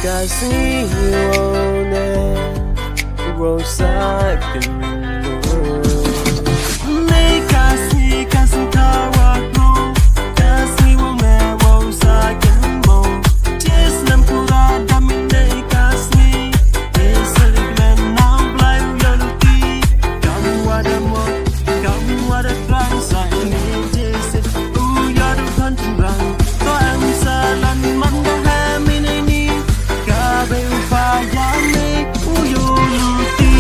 kasngi wone rosakin Nei kasni kawaku kasni wone rosakin mo Tis nam pura damin nei kasni Esalik men nam blai yoluti Kamu ada mo kamu ada terang saya ni jesit Uyadu kanturang to em salan manda hamine ni Kabe upayane uyuluti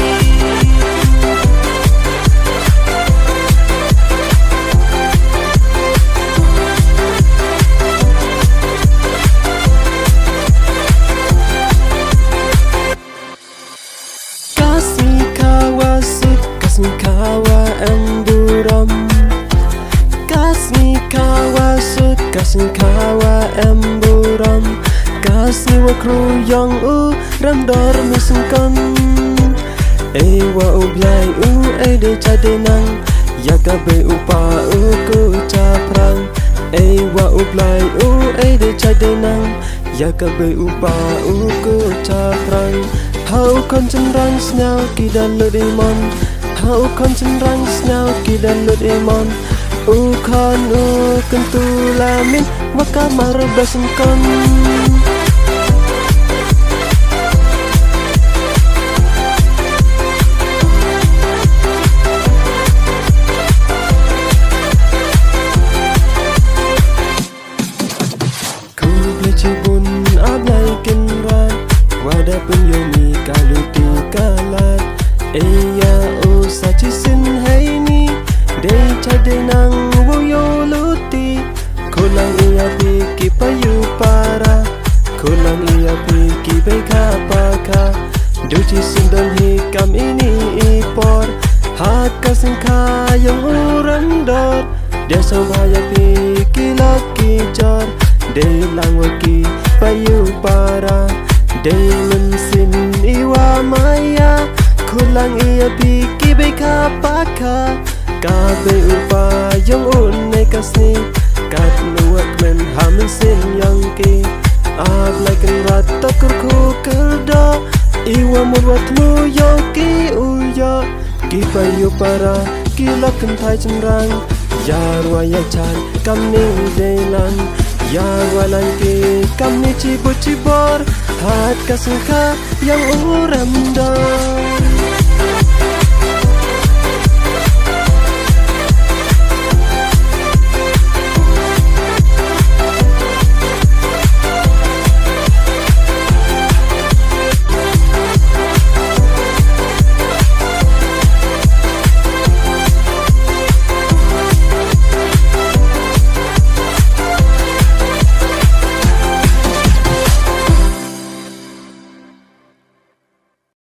Kasmi kawa emburam Kasmi kawa emburam Kasmi wa kruyong ramdor misungkan Ewa ublay ede cadenang Yakabe upa ku caprang Ewa ublay ede cadenang Yakabe upa ku caprang Hau kon cenderang snau kidan ludimon Hau kon cenderang snau kidan ludimon Ukan kentulamin wakamar basengkon Ku becibun ablay kenran Wada penyomi kaluti kalat Eya saci sin haini Dei cadenang woyo luti Kulang iya piki payu para Kulang iya piki beka paka Duci sindon hikam ini ipor Haka singka yang urang dor Dia sobaya piki laki jor Dei langwaki payu para Dei mensin iwa maya Kulang iya piki beka paka Kabe upa yang unai kasni Kat nuak men hamin sin yang ki Ablai kan rata kurku kerda Iwa murwat mu yoki uya Ki payu para kila kentai cenderang Yarwa ya chan kamni delan Yarwa langki kamni cibur-cibor Hat kasengka yang uram dor